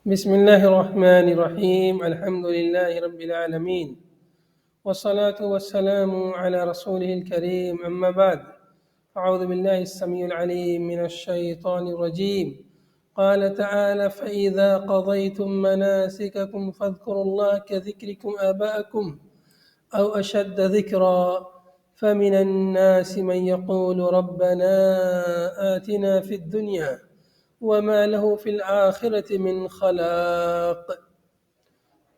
بسم الله الرحمن الرحيم. الحمد لله رب العالمين، والصلاة والسلام على رسوله الكريم. أما بعد، أعوذ بالله السميع العليم من الشيطان الرجيم. قال تعالى: فإذا قضيتم مناسككم فاذكروا الله كذكركم آباءكم أو أشد ذكرا، فمن الناس من يقول ربنا آتنا في الدنيا وما له في الآخرة من خلاق.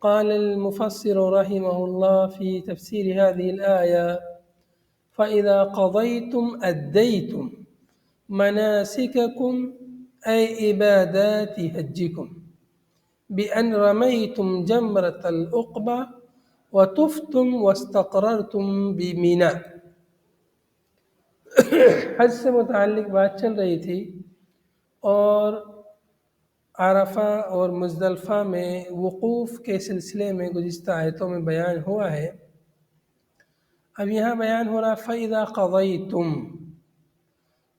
قال المفسر رحمه الله في تفسير هذه الآية: فإذا قضيتم أديتم مناسككم أي عبادات حجكم بأن رميتم جمرة العقبة وطفتم واستقررتم بمنى. حج سے متعلق بات چل رہی تھی اور عرفہ اور مزدلفہ میں وقوف کے سلسلے میں گزشتہ آیتوں میں بیان ہوا ہے۔ اب یہاں بیان ہو رہا فَإِذَا قَضَيْتُمْ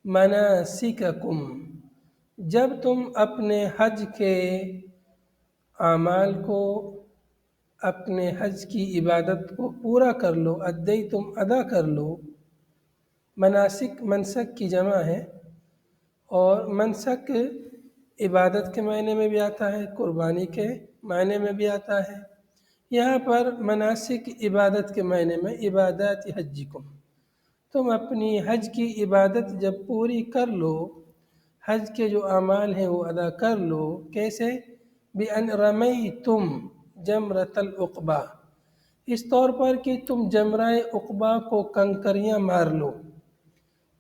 مَنَاسِكَكُمْ، جب تم اپنے حج کے اعمال کو، اپنے حج کی عبادت کو پورا کر لو، تم ادا کر لو۔ مناسک منسک کی جمع ہے، اور منسک عبادت کے معنی میں بھی آتا ہے، قربانی کے معنی میں بھی آتا ہے۔ یہاں پر مناسک عبادت کے معنی میں عبادات حجکم، تم اپنی حج کی عبادت جب پوری کر لو، حج کے جو اعمال ہیں وہ ادا کر لو۔ کیسے؟ بِأَنْ رَمَيْتُمْ جَمْرَةَ الْعُقْبَةِ، اس طور پر کہ تم جمرہ عقبہ کو کنکریاں مار لو۔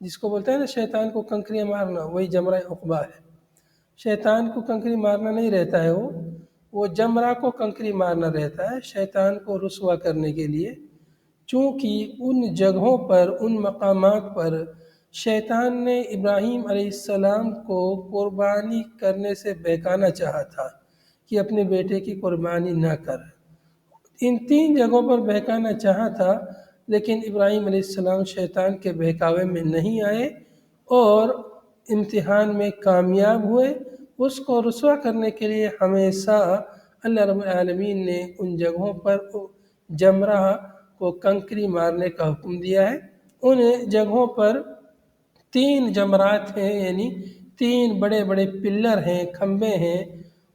جس کو بولتے ہیں نا شیطان کو کنکریاں مارنا، وہی جمرہ عقبہ ہے۔ شیطان کو کنکری مارنا نہیں رہتا ہے، وہ جمرہ کو کنکری مارنا رہتا ہے، شیطان کو رسوا کرنے کے لیے۔ چونکہ ان جگہوں پر، ان مقامات پر شیطان نے ابراہیم علیہ السلام کو قربانی کرنے سے بہکانا چاہا تھا کہ اپنے بیٹے کی قربانی نہ کر۔ ان 3 جگہوں پر بہکانا چاہا تھا، لیکن ابراہیم علیہ السلام شیطان کے بہکاوے میں نہیں آئے اور امتحان میں کامیاب ہوئے۔ اس کو رسوا کرنے کے لیے ہمیشہ اللہ رب العالمین نے ان جگہوں پر جمرہ کو کنکری مارنے کا حکم دیا ہے۔ ان جگہوں پر 3 جمرات ہیں، یعنی 3 بڑے بڑے پلر ہیں، کھمبے ہیں،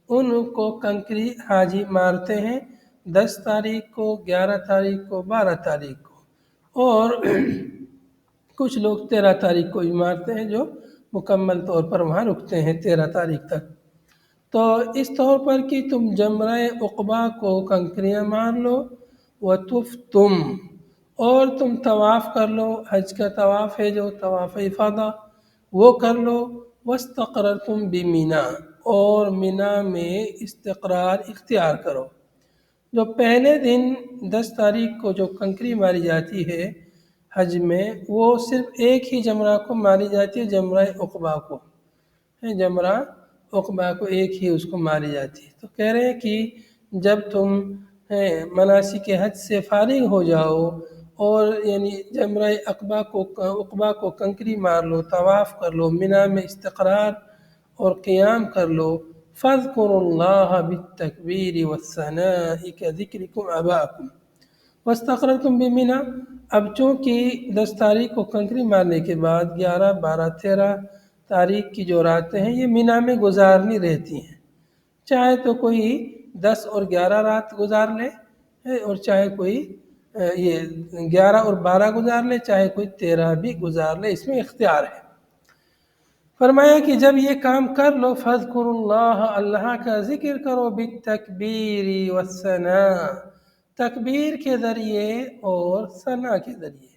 ان کو کنکری حاجی مارتے ہیں 10 تاریخ کو، 11 تاریخ کو، 12 تاریخ کو، اور کچھ لوگ 13 تاریخ کو بھی مارتے ہیں، جو مکمل طور پر وہاں رکتے ہیں 13 تاریخ تک۔ تو اس طور پر کہ تم جمرہ عقبہ کو کنکریاں مار لو، وَطُفْتُمْ، اور تم طواف کر لو، حج کا طواف ہے جو طواف افاضہ، وہ کر لو، وَاسْتَقْرَرْتُمْ بِمِنَا، اور مینا میں استقرار اختیار کرو۔ جو پہلے دن 10 تاریخ کو جو کنکری ماری جاتی ہے حج میں، وہ صرف ایک ہی جمرہ کو ماری جاتی ہے، جمرہ عقبہ کو، جمرہ عقبہ کو ایک ہی اس کو ماری جاتی ہے۔ تو کہہ رہے ہیں کہ جب تم مناسک حج سے فارغ ہو جاؤ اور یعنی جمرہ عقبہ کو کنکری مار لو، طواف کر لو، مینا میں استقرار اور قیام کر لو، فَاذْكُرُوا اللَّهَ بِالتَّكْبِيرِ وَالثَّنَاءِ كَذِكْرِكُمْ آبَاءَكُمْ وَاسْتَقْرَرْتُمْ بِمِنَا۔ اب چونکہ 10 تاریخ کو کنکری مارنے کے بعد 11، 12، 13 تاریخ کی جو راتیں ہیں یہ مینا میں گزارنی رہتی ہیں، چاہے تو کوئی 10 اور 11 رات گزار لے، اور چاہے کوئی یہ 11 اور 12 گزار لے، چاہے کوئی 13 بھی گزار لے، اس میں اختیار ہے۔ فرمایا کہ جب یہ کام کر لو، فَاذْكُرُوا اللَّهَ، اللہ کا ذکر کرو، بِالتَّكْبِيرِ وَالثَّنَاءِ، تکبیر کے ذریعے اور ثنا کے ذریعے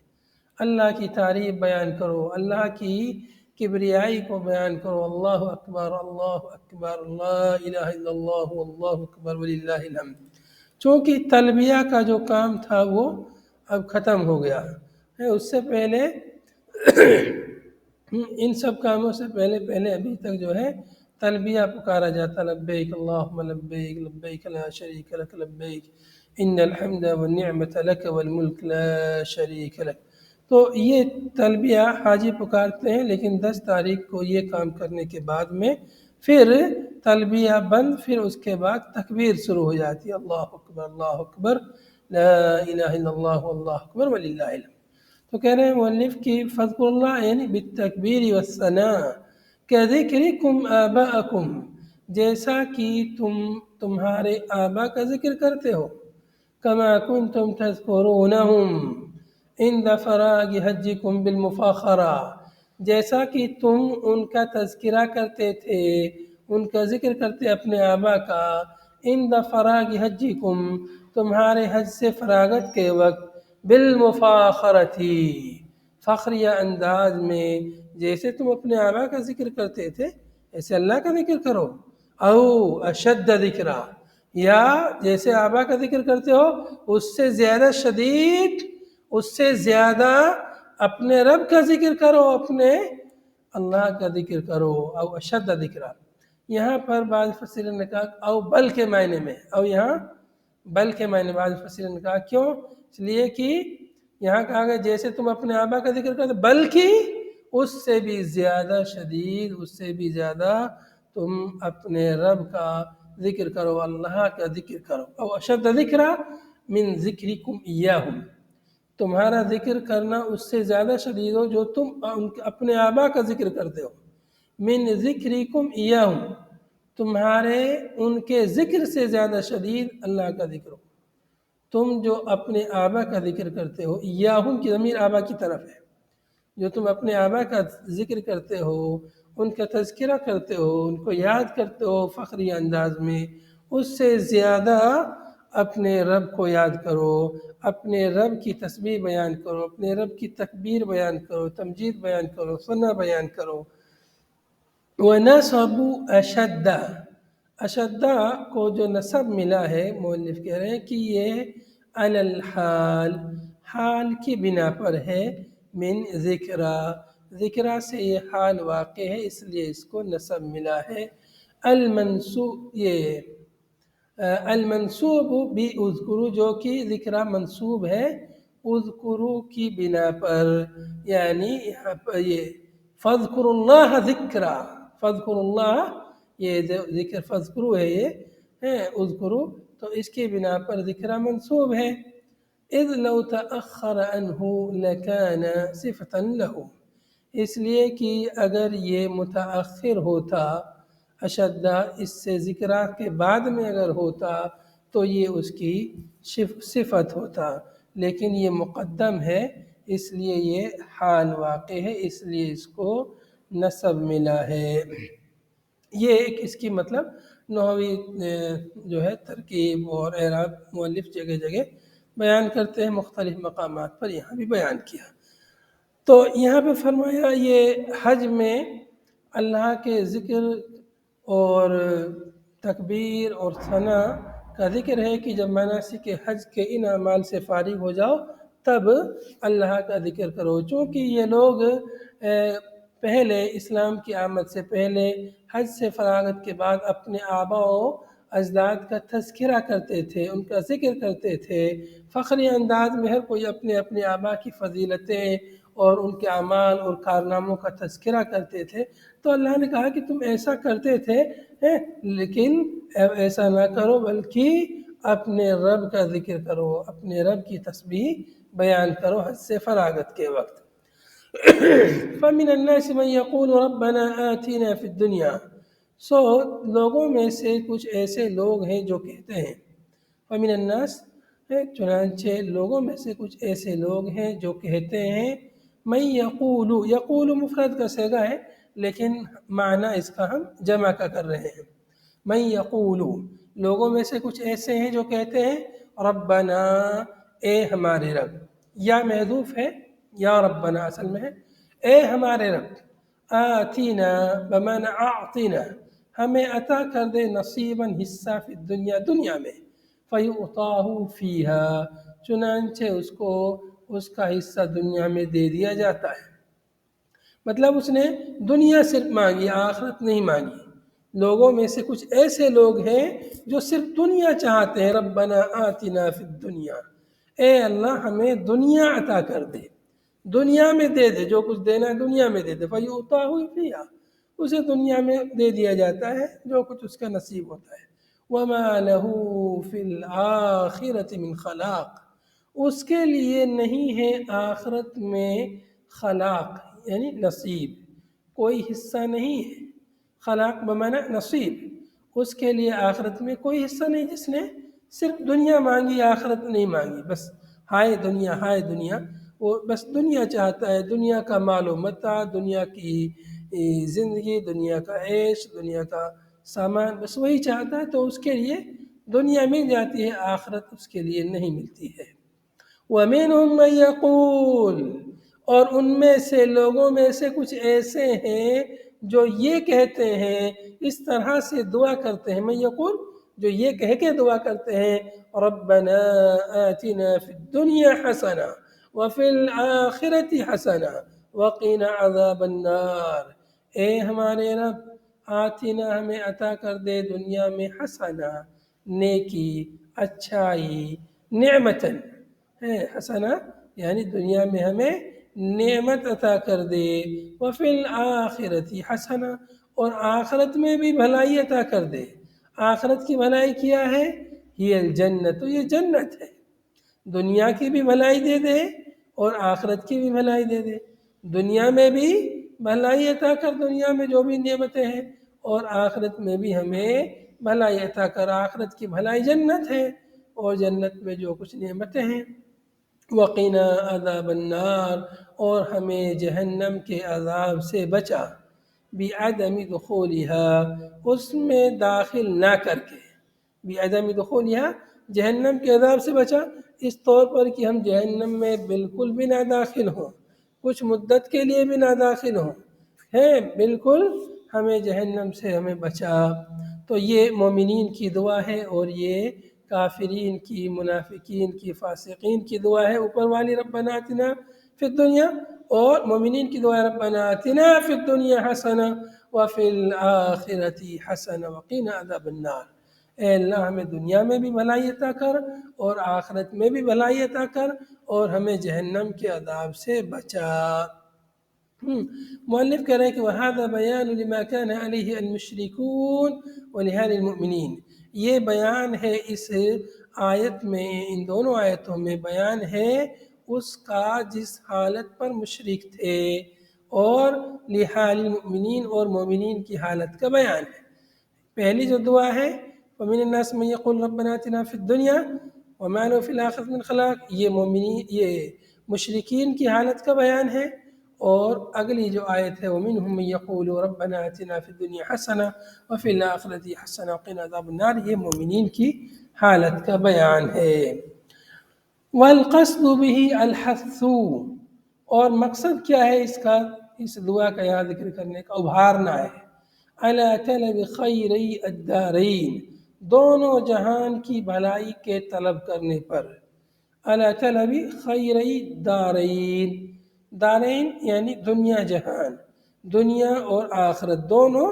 اللہ کی تعریف بیان کرو، اللہ کی کبریائی کو بیان کرو، اللہ اکبر، اللہ اکبر، لا الہ الا اللہ، اللہ اکبر وللہ الحمد۔ چونکہ تلبیہ کا جو کام تھا وہ اب ختم ہو گیا ہے، اس سے پہلے ان سب کاموں سے پہلے ابھی تک جو ہے تلبیہ پکارا جاتا، لبیک اللہم لبیک، لبیک لا شریک لک لبیک، ان الحمد والنعمت لک والملک لا شریک لک۔ تو یہ تلبیہ حاجی پکارتے ہیں، لیکن 10 تاریخ کو یہ کام کرنے کے بعد میں پھر تلبیہ بند، پھر اس کے بعد تکبیر شروع ہو جاتی ہے، اللہ اکبر لا الہ الا اللہ واللہ اکبر وللہ الحمد۔ تو کہہ رہے ہیں مؤلف کی فذکر اللہ یعنی بالتکبیر والثناء کذکرکم آباءکم، جیسا کہ تم تمہارے آبا کا ذکر کرتے ہو، کما کنتم تذکرونہم عند فراغ حجکم بالمفاخرہ، جیسا کہ تم ان کا تذکرہ کرتے تھے، ان کا ذکر کرتے اپنے آبا کا، عند فراغ حجکم تمہارے حج سے فراغت کے وقت، بالمفاخرتی فخریہ انداز میں، جیسے تم اپنے آبا کا ذکر کرتے تھے ایسے اللہ کا ذکر کرو، او اشد ذکرہ، یا جیسے آبا کا ذکر کرتے ہو اس سے زیادہ شدید، اس سے زیادہ اپنے رب کا ذکر کرو، اپنے اللہ کا ذکر کرو، او اشد ذکرہ۔ یہاں پر بعض مفسرین نے کہا او بل کے معنی میں، او یہاں بل کے معنی بعض مفسرین نے کہا کیوں؟ اس لیے کہ یہاں کہا گیا جیسے تم اپنے آبا کا ذکر کرتے بلکہ اس سے بھی زیادہ شدید، اس سے بھی زیادہ تم اپنے رب کا ذکر کرو، اللہ کا ذکر کرو، او اشد ذکرہ من ذکرکم ایاہم، تمہارا ذکر کرنا اس سے زیادہ شدید ہو جو تم اپنے آبا کا ذکر کرتے ہو، من ذکرکم ایاہم، تمہارے ان کے ذکر سے زیادہ شدید اللہ کا ذکر ہو، تم جو اپنے آبا کا ذکر کرتے ہو، ایاہم کی ضمیر آبا کی طرف ہے، جو تم اپنے آبا کا ذکر کرتے ہو، ان کا تذکرہ کرتے ہو، ان کو یاد کرتے ہو فخری انداز میں، اس سے زیادہ اپنے رب کو یاد کرو، اپنے رب کی تسبیح بیان کرو، اپنے رب کی تکبیر بیان کرو، تمجید بیان کرو، ثنا بیان کرو۔ وَنَصَبُ أَشَدَّ، اشدہ کو جو نصب ملا ہے مؤلف کہہ رہے ہیں کہ یہ علی الحال، حال کی بنا پر ہے، من ذکرہ، ذکرہ سے یہ حال واقع ہے اس لیے اس کو نصب ملا ہے، المنصوب، یہ المنصوب بھی اذکرو جو کہ ذکرہ منصوب ہے اذکرو کی بنا پر، یعنی یہاں پر یہ فذکر اللہ ذکرہ، فذکر اللہ یہ ذکر فذکرو ہے، یہ اذکرو تو اس کی بنا پر ذکرہ منصوب ہے، اذ لو تأخر عنہ لکان صفتا لہ، اس لیے کہ اگر یہ متأخر ہوتا اشدہ اس سے ذکرہ کے بعد میں اگر ہوتا تو یہ اس کی صفت ہوتا، لیکن یہ مقدم ہے اس لیے یہ حال واقع ہے، اس لیے اس کو نصب ملا ہے۔ یہ ایک اس کی مطلب نحوی جو ہے ترکیب اور اعراب مؤلف جگہ جگہ بیان کرتے ہیں، مختلف مقامات پر یہاں بھی بیان کیا۔ تو یہاں پہ فرمایا یہ حج میں اللہ کے ذکر اور تکبیر اور ثنا کا ذکر ہے کہ جب مناسک حج کے ان اعمال سے فارغ ہو جاؤ تب اللہ کا ذکر کرو، چونکہ یہ لوگ پہلے اسلام کی آمد سے پہلے حج سے فراغت کے بعد اپنے آبا و اجداد کا تذکرہ کرتے تھے، ان کا ذکر کرتے تھے، فخری انداز میں ہر کوئی اپنے اپنے آبا کی فضیلتیں اور ان کے اعمال اور کارناموں کا تذکرہ کرتے تھے، تو اللہ نے کہا کہ تم ایسا کرتے تھے لیکن ایسا نہ کرو بلکہ اپنے رب کا ذکر کرو، اپنے رب کی تسبیح بیان کرو حج سے فراغت کے وقت۔ فَمِنَ النَّاسِ مَن يَقُولُ رَبَّنَا آتِنَا فِي الدُّنْيَا، سو لوگوں میں سے کچھ ایسے لوگ ہیں جو کہتے ہیں، فَمِنَ النَّاسِ چنانچہ لوگوں میں سے کچھ ایسے لوگ ہیں جو کہتے ہیں، مَن يَقُولُ، یقول مفرد کا صیغہ ہے لیکن معنی اس کا ہم جمع کا کر رہے ہیں، مَن يَقُولُ لوگوں میں سے کچھ ایسے ہیں جو کہتے ہیں ربنا اے ہمارے رب، یا محذوف ہے یا ربنا اصل میں ہے، اے ہمارے رب، آتینا بمعنی اعطینا، ہمیں عطا کر دے نصیباً حصہ فی الدنیا، دنیا میں، فیعطاہ فیہا چنانچہ اس کو اس کا حصہ دنیا میں دے دیا جاتا ہے، مطلب اس نے دنیا صرف مانگی آخرت نہیں مانگی۔ لوگوں میں سے کچھ ایسے لوگ ہیں جو صرف دنیا چاہتے ہیں، ربنا آتنا فی الدنیا، اے اللہ ہمیں دنیا عطا کر دے، دنیا میں دے دے، جو کچھ دینا ہے دنیا میں دے دے، فیعطاہ فیہا اسے دنیا میں دے دیا جاتا ہے جو کچھ اس کا نصیب ہوتا ہے۔ وَمَا لَهُ فِي الْآخِرَةِ مِنْ خَلَاقٍ، اس کے لیے نہیں ہے آخرت میں خلاق یعنی نصیب، کوئی حصہ نہیں ہے۔ خلاق بمعنی نصیب، اس کے لیے آخرت میں کوئی حصہ نہیں، جس نے صرف دنیا مانگی آخرت نہیں مانگی، بس ہائے دنیا ہائے دنیا، وہ بس دنیا چاہتا ہے، دنیا کا مال و متاع، دنیا کی زندگی، دنیا کا عیش، دنیا کا سامان، بس وہی چاہتا ہے، تو اس کے لیے دنیا مل جاتی ہے، آخرت اس کے لیے نہیں ملتی ہے۔ وَمِنْهُمْ مَنْ يَقُولُ، اور ان میں سے لوگوں میں سے کچھ ایسے ہیں جو یہ کہتے ہیں، اس طرح سے دعا کرتے ہیں، من یقول، جو یہ کہہ کے دعا کرتے ہیں، ربنا آتنا فی الدنیا حسنہ وفی الآخرۃ حسنہ وقنا عذاب النار، اے ہمارے رب، آتنا، ہمیں عطا کر دے دنیا میں حسنہ، نیکی، اچھائی، نعمتن، حسنہ یعنی دنیا میں ہمیں نعمت عطا کر دے، وفی الآخرۃ حسنہ، اور آخرت میں بھی بھلائی عطا کر دے۔ آخرت کی بھلائی کیا ہے؟ ہی الجنت، تو یہ جنت ہے، دنیا کی بھی بھلائی دے دے اور آخرت کی بھی بھلائی دے دے، دنیا میں بھی بھلائی عطا کر، دنیا میں جو بھی نعمتیں ہیں، اور آخرت میں بھی ہمیں بھلائی عطا کر، آخرت کی بھلائی جنت ہے اور جنت میں جو کچھ نعمتیں ہیں۔ وقنا عذاب النار، اور ہمیں جہنم کے عذاب سے بچا، بعدم دخولها، اس میں داخل نہ کر کے، بعدم دخولها، جہنم کے عذاب سے بچا اس طور پر کہ ہم جہنم میں بالکل بھی نہ داخل ہوں، کچھ مدت کے لیے بھی نہ داخل ہوں، بالکل ہمیں جہنم سے ہمیں بچا۔ تو یہ مومنین کی دعا ہے، اور یہ کافرین کی، منافقین کی، فاسقین کی دعا ہے اوپر والی، ربنا آتنا فی الدنیا، اور مومنین کی دعا ہے ربنا آتنا فی الدنیا حسنہ وفی الآخرۃ حسنہ وقنا عذاب النار، اے اللہ ہمیں دنیا میں بھی بھلائی عطا کر اور آخرت میں بھی بھلائی عطا کر، اور ہمیں جہنم کے عذاب سے بچا۔ مؤلف کہہ رہے ہیں کہ وَهَذَا بَيَانٌ لِمَا كَانَ عَلَيْهِ الْمُشْرِكُونَ وَلِحَالِ الْمُؤْمِنِينَ، یہ بیان ہے اس آیت میں، ان دونوں آیتوں میں بیان ہے اس کا جس حالت پر مشرک تھے، اور لحال المؤمنین، اور مومنین کی حالت کا بیان ہے۔ پہلی جو دعا ہے وَمِنَ النَّاسِ مَن يَقُولُ رَبَّنَا آتِنَا فِي الدُّنْيَا وَمَا لَهُ فِي الْآخِرَةِ مِنْ خَلَاقٍ، یہ مشرکین کی حالت کا بیان ہے، اور اگلی جو آیت ہے وَمِنْهُم مَن يَقُولُ رَبَّنَا آتِنَا فِي الدُّنْيَا حَسَنَةً وَفِي الْآخِرَةِ حَسَنَةً وَقِنَا عَذَابَ النَّارِ، یہ مومنین کی حالت کا بیان ہے۔ وَالْقَصْدُ بِهِ الْحَثُّ، اور مقصد کیا ہے اس کا، اس دعا کا یہاں ذکر کرنے کا، ابھارنا ہے، عَلَى طَلَبِ خَيْرَيْ الدَّارَيْنِ، دونوں جہان کی بھلائی کے طلب کرنے پر، عَلَى طَلَبِ خَيْرَيْ الدَّارَيْنِ، دارین یعنی دنیا جہان، دنیا اور آخرت دونوں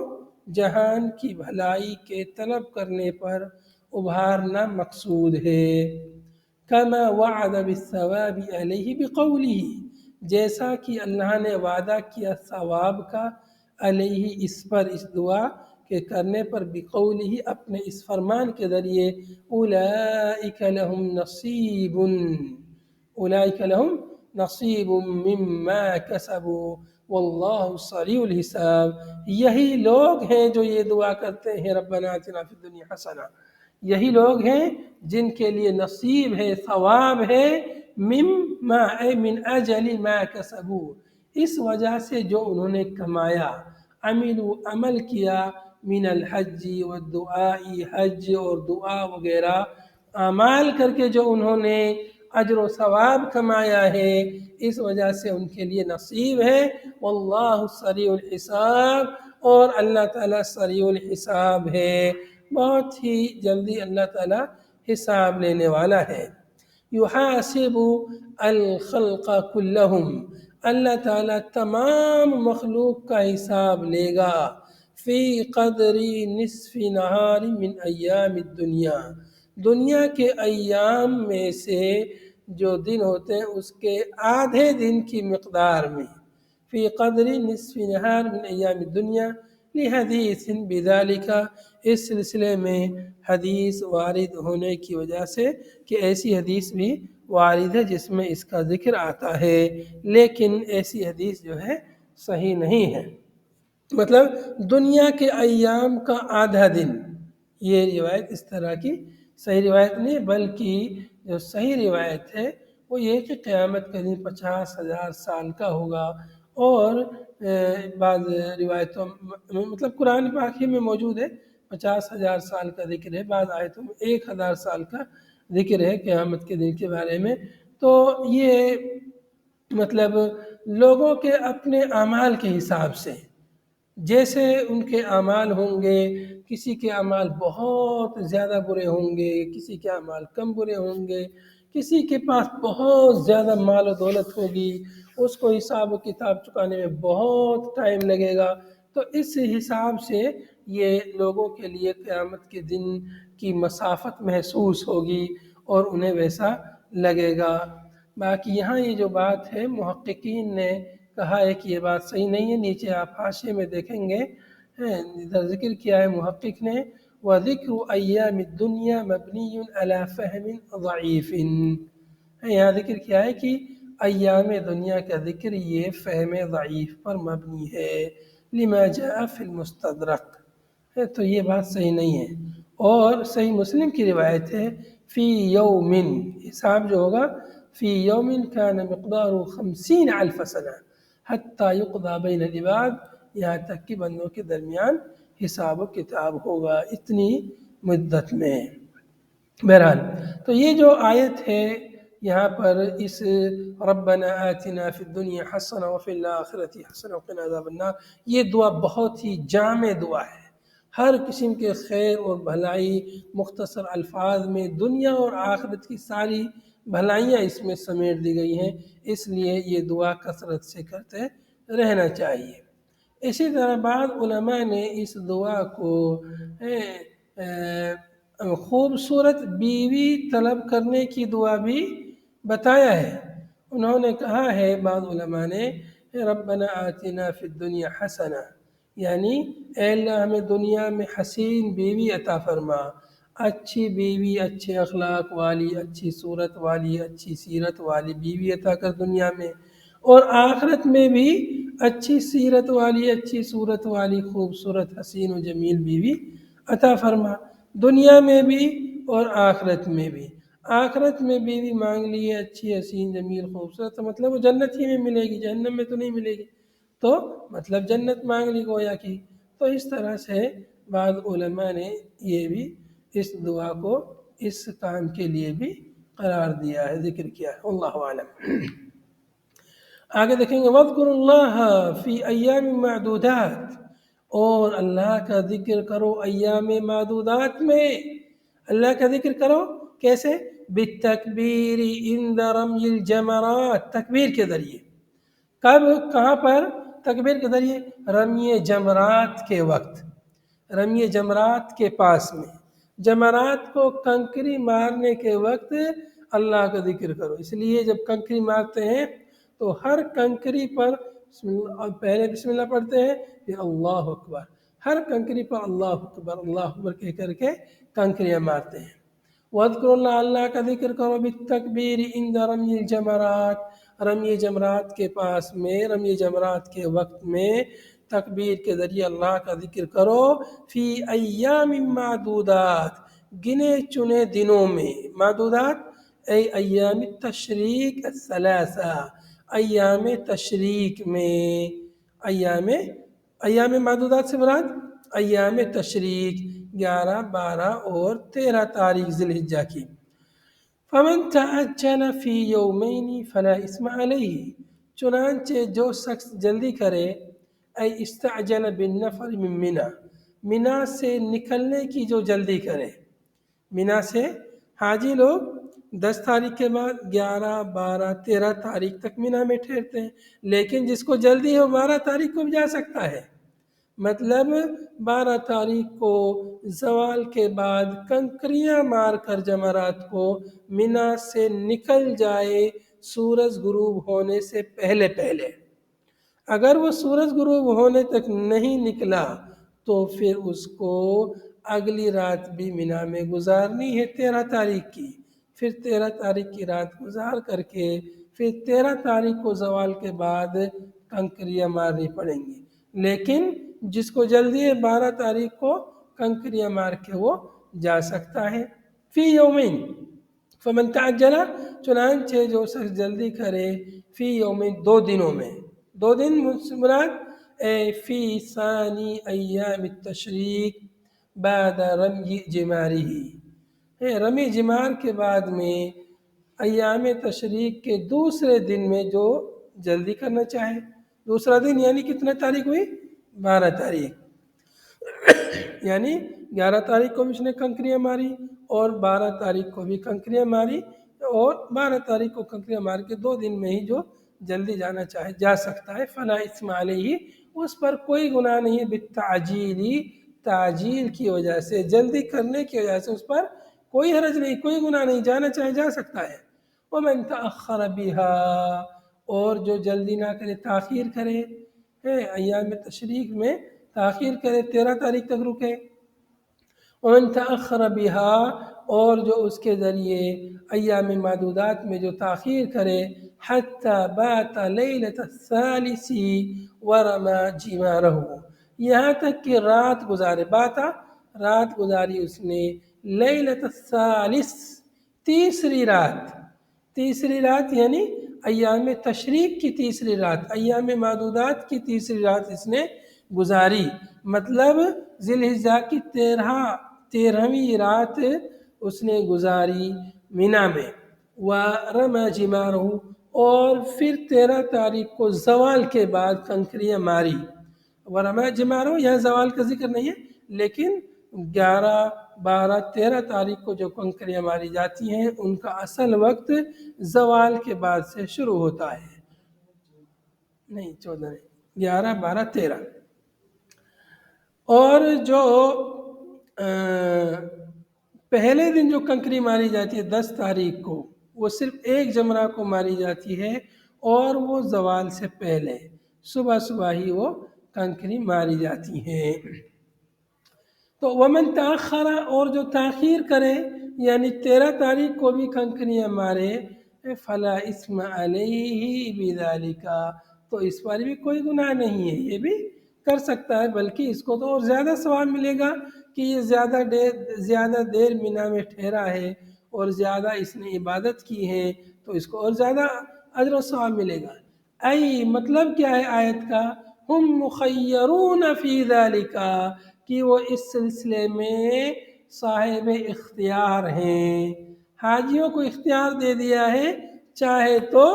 جہان کی بھلائی کے طلب کرنے پر ابھارنا مقصود ہے۔ کما وعد بالثواب علیہ بقولہ، جیسا کہ اللہ نے وعدہ کیا ثواب کا، علیہ اس پر، اس دعا کے کرنے پر، بقولہ اپنے اس فرمان کے ذریعے، اولئک لہم نصیب، اولئک لہم نصیب مما کسبوا واللہ سریع الحساب، یہی لوگ ہیں جو یہ دعا کرتے ہیں ربنا آتنا فی الدنیا حسنہ، یہی لوگ ہیں جن کے لیے نصیب ہے، ثواب ہے، مما اے من اجل ما کسبوا، اس وجہ سے جو انہوں نے کمایا، عملوا عمل کیا، من الحج والدعاء، حج اور دعا وغیرہ اعمال کر کے جو انہوں نے اجر و ثواب کمایا ہے، اس وجہ سے ان کے لیے نصیب ہے، واللہ سریع الحساب، اور اللہ تعالیٰ سریع الحساب ہے، بہت ہی جلدی اللہ تعالیٰ حساب لینے والا ہے۔ یحاسب الخلق کلہم، اللہ تعالیٰ تمام مخلوق کا حساب لے گا، فی قدر نصف نہار من ایام الدنیا، دنیا کے ایام میں سے جو دن ہوتے ہیں اس کے آدھے دن کی مقدار میں، فی قدر نصف نہار من ایام الدنیا، لحدیث بذالک، اس سلسلے میں حدیث وارد ہونے کی وجہ سے کہ ایسی حدیث بھی وارد ہے جس میں اس کا ذکر آتا ہے، لیکن ایسی حدیث جو ہے صحیح نہیں ہے۔ مطلب دنیا کے ایام کا آدھا دن، یہ روایت اس طرح کی صحیح روایت نہیں، بلکہ جو صحیح روایت ہے وہ یہ کہ قیامت کا دن 50,000 سال کا ہوگا، اور بعض روایتوں مطلب قرآن پاک ہی میں موجود ہے 50,000 سال کا ذکر ہے، بعض آیتوں میں 1,000 سال کا ذکر ہے قیامت کے دن کے بارے میں۔ تو یہ مطلب لوگوں کے اپنے اعمال کے حساب سے، جیسے ان کے اعمال ہوں گے، کسی کے اعمال بہت زیادہ برے ہوں گے، کسی کے اعمال کم برے ہوں گے، کسی کے پاس بہت زیادہ مال و دولت ہوگی، اس کو حساب و کتاب چکانے میں بہت ٹائم لگے گا، تو اس حساب سے یہ لوگوں کے لیے قیامت کے دن کی مسافت محسوس ہوگی اور انہیں ویسا لگے گا۔ باقی یہاں یہ جو بات ہے محققین نے کہا ہے کہ یہ بات صحیح نہیں ہے، نیچے آپ حاشیے میں دیکھیں گے ادھر ذکر کیا ہے محقق نے، وَذِكْرُ أَيَّامِ الدُّنْيَا مَبْنِيٌّ عَلَى فَهْمٍ ضَعِيفٍ، یہاں ذکر کیا ہے کہ ایام دنیا کا ذکر یہ فہم ضعیف پر مبنی ہے، لما جاء فی المستدرک، تو یہ بات صحیح نہیں ہے۔ اور صحیح مسلم کی روایت ہے فی یومن، حساب جو ہوگا فی یومن کان مقدار 50,000 سنہ حتی یقضى بین العباد، یہاں تک کہ بندوں کے درمیان حساب و کتاب ہوگا اتنی مدت میں۔ بہرحال تو یہ جو آیت ہے یہاں پر اس ربنا آتنا فی الدنیا حسنہ وفی الآخرۃ حسنہ وقنا عذاب النار، یہ دعا بہت ہی جامع دعا ہے، ہر قسم کے خیر اور بھلائی مختصر الفاظ میں دنیا اور آخرت کی ساری بھلائیاں اس میں سمیٹ دی گئی ہیں، اس لیے یہ دعا کثرت سے کرتے رہنا چاہیے۔ اسی طرح بعض علماء نے اس دعا کو خوبصورت بیوی طلب کرنے کی دعا بھی بتایا ہے۔ انہوں نے کہا ہے بعض علماء نے ربنا آتنا فی الدنیا حسنہ، یعنی اے اللہ ہمیں دنیا میں حسین بیوی عطا فرما، اچھی بیوی، اچھے اخلاق والی، اچھی صورت والی، اچھی سیرت والی بیوی عطا کر دنیا میں، اور آخرت میں بھی اچھی سیرت والی، اچھی صورت والی، خوبصورت حسین و جمیل بیوی عطا فرما، دنیا میں بھی اور آخرت میں بھی۔ آخرت میں بیوی مانگ لی ہے اچھی حسین جمیل خوبصورت، تو مطلب وہ جنت ہی میں ملے گی، جہنم میں تو نہیں ملے گی، تو مطلب جنت مانگ لی گویا کی۔ تو اس طرح سے بعض علماء نے یہ بھی اس دعا کو اس کام کے لیے بھی قرار دیا ہے، ذکر کیا ہے، اللہ عالم۔ آگے دیکھیں گے وَاذْكُرُوا اللَّهَ فِي أَيَّامٍ مَّعْدُودَاتٍ، اور اللہ کا ذکر کرو ایام معدودات میں، اللہ کا ذکر کرو کیسے؟ بالتکبیر عند رمی الجمرات، تکبیر کے ذریعے، کب کہاں پر؟ تکبیر کے ذریعے رمی جمرات کے وقت، رمی جمرات کے پاس میں، جمرات کو کنکری مارنے کے وقت اللہ کا ذکر کرو، اس لیے جب کنکری مارتے ہیں تو ہر کنکری پر پہلے بسم اللہ پڑھتے ہیں پھر اللہ اکبر، ہر کنکری پر اللہ اکبر کہہ کر کے کنکریاں مارتے ہیں۔ وَاذْكُرُوا اللَّهَ، اللہ کا ذکر کرو بالتکبیر عند رمی الجمرات، رمی جمرات کے پاس میں، رمی جمرات کے وقت میں تکبیر کے ذریعے اللہ کا ذکر کرو، فی ایام معدودات، گنے چنے دنوں میں، معدودات ای ایام التشریق الثلاثہ، ایام تشریق میں، ایام معدودات سے مراد ایام تشریق 11، 12 اور 13 تاریخ ذی الحجہ کی۔ فمن تعجل فی یومین فلا اثم علیہ، چنانچہ جو شخص جلدی کرے، ای استعجل بالنفر من منی، منا سے نکلنے کی جو جلدی کرے، منا سے حاجی لوگ 10 تاریخ کے بعد 11، 12، 13 تاریخ تک منا میں ٹھہرتے ہیں، لیکن جس کو جلدی ہے وہ 12 تاریخ کو بھی جا سکتا ہے، مطلب 12 تاریخ کو زوال کے بعد کنکریاں مار کر جمرات کو منا سے نکل جائے سورج غروب ہونے سے پہلے پہلے، اگر وہ سورج غروب ہونے تک نہیں نکلا تو پھر اس کو اگلی رات بھی مینا میں گزارنی ہے 13 تاریخ کی، پھر 13 تاریخ کی رات گزار کر کے پھر 13 تاریخ کو زوال کے بعد کنکریاں مارنی پڑیں گی۔ لیکن جس کو جلدی ہے 12 تاریخ کو کنکریاں مار کے وہ جا سکتا ہے۔ فی یومین فمن تعجل، چنانچہ جو شخص جلدی کرے، فی یومین 2 دنوں میں، 2 دن مراد فی ثانی ایام التشریق بعد رمی جماری، رمی جمار کے بعد میں ایام تشریق کے دوسرے دن میں جو جلدی کرنا چاہے، دوسرا دن یعنی کتنے تاریخ ہوئی؟ 12 تاریخ، یعنی 11 تاریخ کو بھی اس نے کنکریاں ماری اور 12 تاریخ کو بھی کنکریاں ماری، اور 12 تاریخ کو کنکریاں مار کے 2 دن میں ہی جو جلدی جانا چاہے جا سکتا ہے۔ فلا اثم علیہ، اس پر کوئی گناہ نہیں ہے، بالتعجیل، تعجیل کی وجہ سے، جلدی کرنے کی وجہ سے اس پر کوئی حرج نہیں، کوئی گناہ نہیں، جانا چاہے جا سکتا ہے۔ ومن تأخر بها، اور جو جلدی نہ کرے، تاخیر کرے، ایام تشریق میں تاخیر کرے، 13 تاریخ تک رکے۔ ومن تأخر بها، اور جو اس کے ذریعے ایام معدودات میں جو تاخیر کرے، حتی بات لیلۃ الثالث ورمى جمارہ، یہاں تک کہ رات گزارے، باتا رات گزاری اس نے، لیلۃ الثالث تیسری رات، تیسری رات یعنی ایام تشریق کی تیسری رات، ایام معدودات کی تیسری رات اس نے گزاری، مطلب ذی الحجہ کی 13ویں رات اس نے گزاری مینا میں۔ وَرَمَى جِمَارَهُ، اور پھر 13 تاریخ کو زوال کے بعد کنکریاں ماری۔ وَرَمَى جِمَارَهُ، یہاں زوال کا ذکر نہیں ہے، لیکن 11، 12، 13 تاریخ کو جو کنکریاں ماری جاتی ہیں ان کا اصل وقت زوال کے بعد سے شروع ہوتا ہے، نہیں 14 نہیں، 11، 12، 13۔ اور جو پہلے دن جو کنکری ماری جاتی ہے 10 تاریخ کو، وہ صرف ایک جمرہ کو ماری جاتی ہے، اور وہ زوال سے پہلے صبح صبح ہی وہ کنکری ماری جاتی ہیں۔ تو ومن تاخر، اور جو تاخیر کرے یعنی 13 تاریخ کو بھی کنکریاں مارے، فلا اثم علیہ بذالک، تو اس پر بھی کوئی گناہ نہیں ہے، یہ بھی کر سکتا ہے، بلکہ اس کو تو اور زیادہ ثواب ملے گا کہ یہ زیادہ دیر مینا میں ٹھہرا ہے اور زیادہ اس نے عبادت کی ہے، تو اس کو اور زیادہ اجر و ثواب ملے گا۔ ای مطلب کیا ہے آیت کا؟ ہم مخیرون فی ذالک، کہ وہ اس سلسلے میں صاحب اختیار ہیں، حاجیوں کو اختیار دے دیا ہے، چاہے تو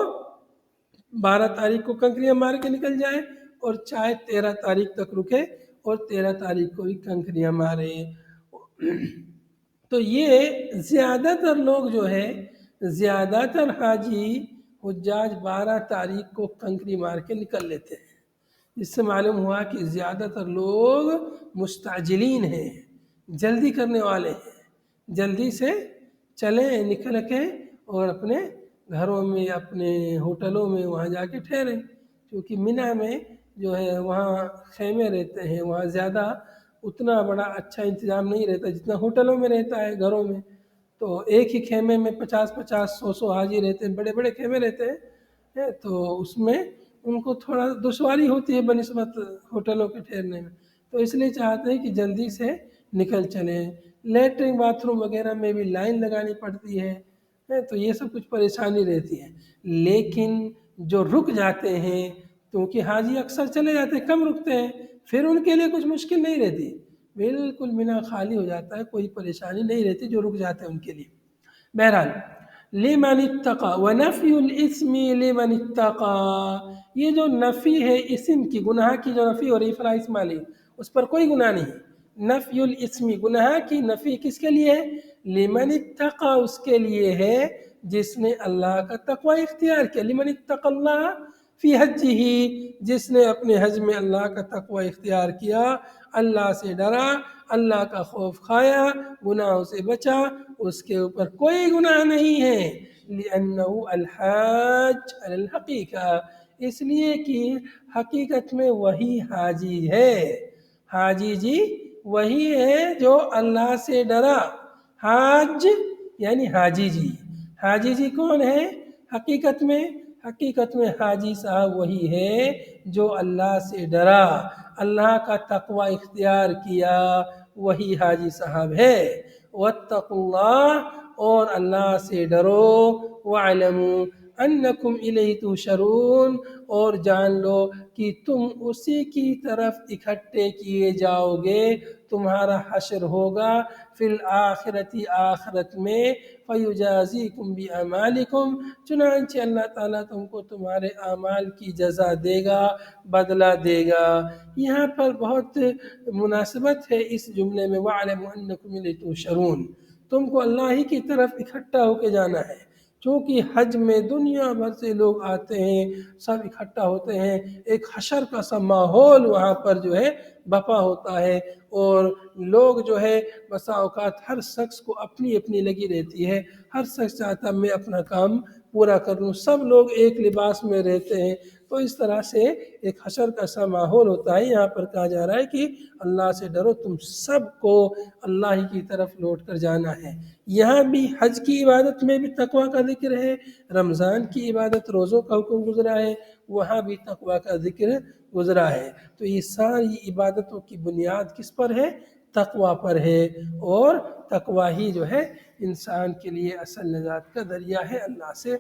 12 تاریخ کو کنکریاں مار کے نکل جائے اور چاہے 13 تاریخ تک رکے اور 13 تاریخ کو بھی کنکریاں مارے۔ تو یہ زیادہ تر لوگ جو ہے، زیادہ تر حاجی حجاج 12 تاریخ کو کنکری مار کے نکل لیتے ہیں، جس سے معلوم ہوا کہ زیادہ تر لوگ مستعجلین ہیں، جلدی کرنے والے ہیں، جلدی سے چلیں نکل کے اور اپنے گھروں میں، اپنے ہوٹلوں میں وہاں جا کے ٹھہریں، کیونکہ مینا میں جو ہے وہاں خیمے رہتے ہیں، وہاں زیادہ اتنا بڑا اچھا انتظام نہیں رہتا جتنا ہوٹلوں میں رہتا ہے، گھروں میں تو ایک ہی خیمے میں 50، 100 حاجی رہتے ہیں، بڑے بڑے خیمے رہتے ہیں، تو اس میں ان کو تھوڑا دشواری ہوتی ہے بنسبت ہوٹلوں کے ٹھہرنے میں، تو اس لیے چاہتے ہیں کہ جلدی سے نکل چلیں۔ لیٹرنگ باتھ روم وغیرہ میں بھی لائن لگانی پڑتی ہے، تو یہ سب کچھ پریشانی رہتی ہے۔ لیکن جو رک جاتے ہیں، کیونکہ حاجی اکثر چلے جاتے ہیں، کم رکتے ہیں، پھر ان کے لیے کچھ مشکل نہیں رہتی، بالکل مینا خالی ہو جاتا ہے، کوئی پریشانی نہیں رہتی جو رک جاتے ہیں ان کے لیے۔ بہرحال لمن اتقى ونفی الاسم لمن اتقى، یہ جو نفی ہے اسم کی، گناہ کی جو نفی ہو رہی فلا اسم علیہ، اس پر کوئی گناہ نہیں۔ نفی الاسم، گناہ کی نفی کس کے لیے ہے؟ لمن اتقى، اس کے لیے ہے جس نے اللہ کا تقوی اختیار کیا، لمن اتقى اللہ فی حجہ، جس نے اپنے حج میں اللہ کا تقوی اختیار کیا، اللہ سے ڈرا، اللہ کا خوف کھایا، گناہوں سے بچا، اس کے اوپر کوئی گناہ نہیں ہے۔ لأنہ الحاج علی الحقیقہ، اس لیے کہ حقیقت میں وہی حاجی ہے، حاجی جی وہی ہے جو اللہ سے ڈرا. حاج یعنی حاجی جی. حاجی جی کون ہے حقیقت میں؟ حقیقت میں حاجی صاحب وہی ہے جو اللہ سے ڈرا، اللہ کا تقوی اختیار کیا، وہی حاجی صاحب ہے. واتقوا اللہ، اور اللہ سے ڈرو. وَاعْلَمُوا أَنَّكُمْ إِلَيْهِ تُحْشَرُونَ، اور جان لو کہ تم اسی کی طرف اکٹھے کیے جاؤ گے، تمہارا حشر ہوگا فی الآخرتی آخرت میں. فَيُجَازِيكُمْ بِأَعْمَالِكُمْ، چنانچہ اللہ تعالیٰ تم کو تمہارے اعمال کی جزا دے گا، بدلہ دے گا. یہاں پر بہت مناسبت ہے اس جملے میں وَاعْلَمُوا أَنَّكُمْ إِلَيْهِ تُحْشَرُونَ. تم کو اللہ ہی کی طرف اکٹھا ہو کے جانا ہے، چونکہ حج میں دنیا بھر سے لوگ آتے ہیں، سب اکٹھا ہوتے ہیں، ایک حشر کا سا ماحول وہاں پر جو ہے بپا ہوتا ہے، اور لوگ جو ہے بسا اوقات ہر شخص کو اپنی اپنی لگی رہتی ہے، ہر شخص چاہتا میں اپنا کام پورا کر لوں، سب لوگ ایک لباس میں رہتے ہیں. تو اس طرح سے ایک حشر کا سا ماحول ہوتا ہے. یہاں پر کہا جا رہا ہے کہ اللہ سے ڈرو، تم سب کو اللہ ہی کی طرف لوٹ کر جانا ہے. یہاں بھی حج کی عبادت میں بھی تقوی کا ذکر ہے، رمضان کی عبادت روزوں کا حکم گزرا ہے، وہاں بھی تقوی کا ذکر گزرا ہے. تو یہ ساری عبادتوں کی بنیاد کس پر ہے؟ تقوی پر ہے، اور تقوی ہی جو ہے انسان کے لیے اصل نجات کا ذریعہ ہے اللہ سے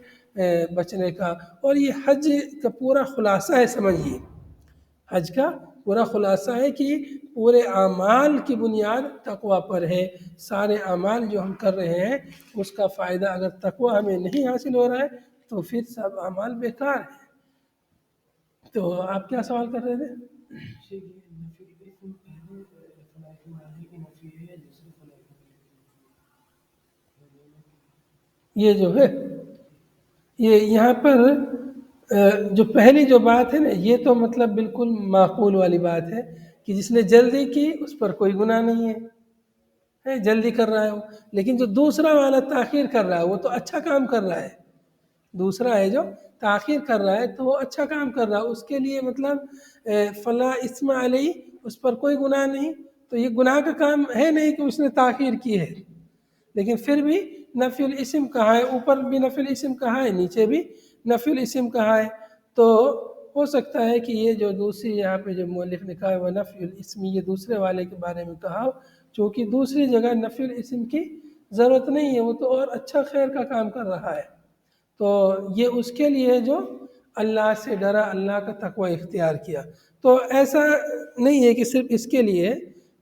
بچنے کا. اور یہ حج کا پورا خلاصہ ہے، سمجھیے حج کا پورا خلاصہ ہے کہ پورے اعمال کی بنیاد تقوی پر ہے. سارے اعمال جو ہم کر رہے ہیں اس کا فائدہ اگر تقوی ہمیں نہیں حاصل ہو رہا ہے تو پھر سب اعمال بیکار ہیں. تو آپ کیا سوال کر رہے تھے؟ یہ جو ہے یہ یہاں پر جو پہلی جو بات ہے نا، یہ تو مطلب بالکل معقول والی بات ہے کہ جس نے جلدی کی اس پر کوئی گناہ نہیں ہے، جلدی کر رہا ہے وہ. لیکن جو دوسرا والا تاخیر کر رہا ہے وہ تو اچھا کام کر رہا ہے. دوسرا ہے جو تاخیر کر رہا ہے تو وہ اچھا کام کر رہا ہے، اس کے لیے مطلب فلا اسم علیہ، اس پر کوئی گناہ نہیں. تو یہ گناہ کا کام ہے نہیں کہ اس نے تاخیر کی ہے، لیکن پھر بھی نفی الاسم کہا ہے، اوپر بھی نفی الاسم کہا ہے، نیچے بھی نفی الاسم کہا ہے. تو ہو سکتا ہے کہ یہ جو دوسری یہاں پہ جو مؤلف نے کہا ہے وہ نفی الاسم، یہ دوسرے والے کے بارے میں کہا ہو، چونکہ دوسری جگہ نفی الاسم کی ضرورت نہیں ہے، وہ تو اور اچھا خیر کا کام کر رہا ہے. تو یہ اس کے لیے جو اللہ سے ڈرا، اللہ کا تقوی اختیار کیا. تو ایسا نہیں ہے کہ صرف اس کے لیے،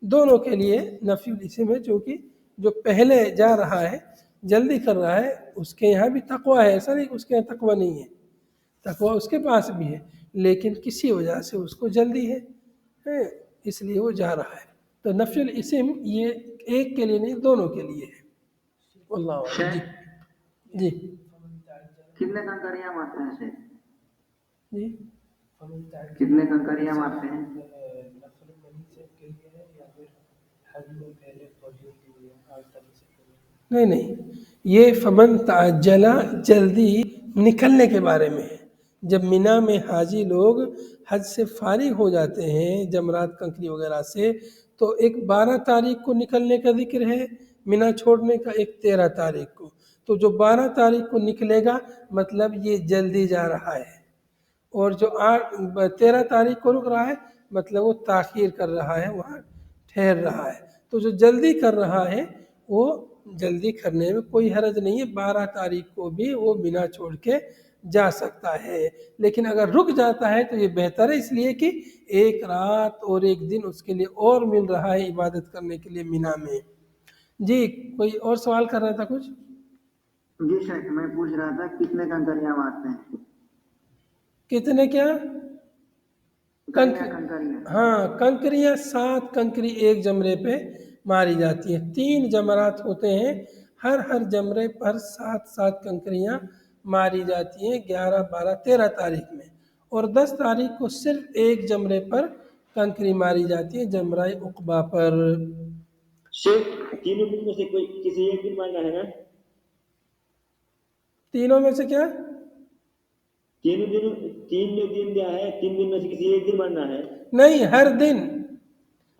دونوں کے لیے نفی الاسم ہے، چونکہ جو پہلے جا رہا ہے جلدی کر رہا ہے اس کے یہاں بھی تقوی ہے، ایسا نہیں کہ اس کے یہاں تقوی نہیں ہے، تقوی اس کے پاس بھی ہے، لیکن کسی وجہ سے اس کو جلدی ہے اس لیے وہ جا رہا ہے. تو نفی الاسم یہ ایک کے لیے نہیں، دونوں کے لیے ہے. اللہ عالم. جی کتنے کنکریاں مارتے ہیں شیخ؟ جی کتنے کنکریاں مارتے ہیں؟ نہیں یہ فمن تعجل جلدی نکلنے کے بارے میں ہے. جب مینا میں حاجی لوگ حج سے فارغ ہو جاتے ہیں جمرات کنکری وغیرہ سے، تو ایک 12 تاریخ کو نکلنے کا ذکر ہے، مینا چھوڑنے کا ایک 13 تاریخ کو. تو جو 12 تاریخ کو نکلے گا مطلب یہ جلدی جا رہا ہے، اور جو 13 تاریخ کو رک رہا ہے مطلب وہ تاخیر کر رہا ہے، وہاں ٹھہر رہا ہے. تو جو جلدی کر رہا ہے وہ جلدی کرنے میں کوئی حرج نہیں ہے، 12 تاریخ کو بھی وہ مینا چھوڑ کے جا سکتا ہے. لیکن اگر رک جاتا ہے تو یہ بہتر ہے، اس لیے کہ ایک رات اور ایک دن اس کے لیے اور مل رہا ہے عبادت کرنے کے لیے مینا میں. جی کوئی اور سوال کر رہا تھا کچھ؟ جی شیخ میں پوچھ رہا تھا کتنے کنکریاں مارتے ہیں؟ کتنے کیا؟ کنکریاں. ہاں کنکریاں 7 کنکری ایک جمرے پہ ماری جاتی ہیں. 3 جمرات ہوتے ہیں، ہر جمرے پر 7 کنکریاں ماری جاتی ہیں 11 12 13 تاریخ میں، اور 10 تاریخ کو صرف ایک جمرے پر کنکری ماری جاتی ہے، جمرہ عقبہ پر. شیخ تینوں دن میں سے کوئی کسی ایک دن مارنا ہے نا؟ تینوں میں سے کیا؟ تین جو دن دیا ہے 3 دن میں سے کسی ایک دن مارنا ہے؟ نہیں، ہر دن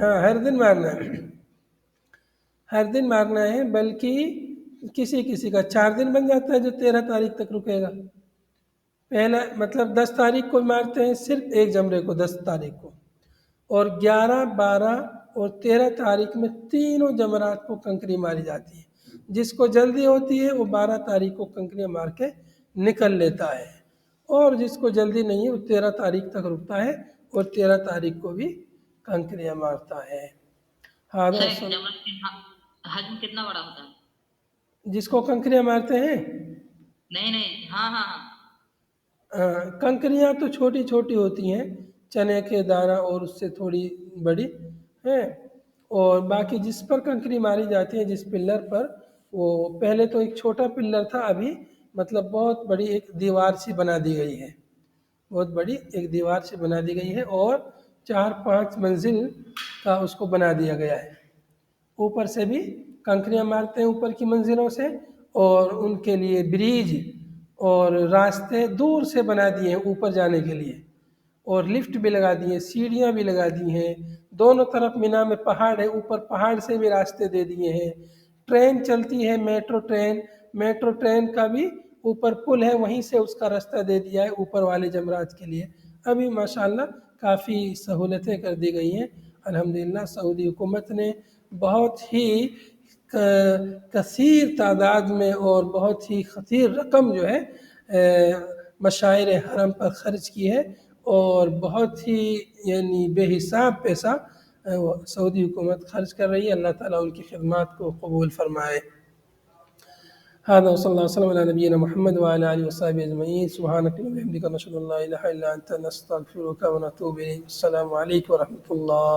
ہاں ہر دن مارنا ہے، ہر دن مارنا ہے، بلکہ کسی کسی کا 4 دن بن جاتا ہے جو 13 تاریخ تک رکے گا۔ پہلا مطلب 10 تاریخ کو مارتے ہیں صرف ایک جمرے کو، 10 تاریخ کو، اور 11، 12 اور 13 تاریخ میں تینوں جمرات کو کنکری ماری جاتی ہے۔ جس کو جلدی ہوتی ہے وہ 12 تاریخ کو کنکریاں مار کے نکل لیتا ہے، اور جس کو جلدی نہیں ہے وہ 13 تاریخ تک رکتا ہے اور 13 تاریخ کو بھی کنکریاں مارتا ہے۔ سر ایک جمرہ حجم کتنا بڑا ہوتا ہے؟ جس کو کنکریاں مارتے ہیں، نہیں ہاں ہاں ہاں کنکریاں تو چھوٹی چھوٹی ہوتی ہیں، چنے کے دانہ اور اس سے تھوڑی بڑی ہیں، اور باقی جس پر کنکری ماری جاتی ہے جس پلر پر، وہ پہلے تو ایک چھوٹا پلر تھا، ابھی مطلب بہت بڑی ایک دیوار سی بنا دی گئی ہے، بہت بڑی ایک دیوار سے بنا دی گئی ہے، اور 4-5 منزل کا اس کو بنا دیا گیا ہے۔ اوپر سے بھی کنکریاں مارتے ہیں اوپر کی منزلوں سے، اور ان کے لیے بریج اور راستے دور سے بنا دیے ہیں اوپر جانے کے لیے، اور لفٹ بھی لگا دی ہیں، سیڑھیاں بھی لگا دی ہیں، دونوں طرف مینا میں پہاڑ ہے، اوپر پہاڑ سے بھی راستے دے دیے ہیں۔ ٹرین چلتی ہے، میٹرو ٹرین کا بھی اوپر پل ہے، وہیں سے اس کا راستہ دے دیا ہے اوپر والے جمرات کے لیے۔ ابھی ماشاءاللہ کافی سہولتیں کر دی گئی ہیں الحمدللہ۔ سعودی حکومت نے بہت ہی کثیر تعداد میں اور بہت ہی خطیر رقم جو ہے مشاعر حرم پر خرچ کی ہے، اور بہت ہی یعنی بے حساب پیسہ سعودی حکومت خرچ کر رہی ہے۔ اللہ تعالیٰ ان کی خدمات کو قبول فرمائے۔ هذا وصلى الله وسلم على نبينا محمد وعلى آله وصحبه أجمعين. سبحانك اللهم وبحمدك نشهد أن لا إله إلا أنت نستغفرك ونتوب إليك. السلام عليكم ورحمة الله.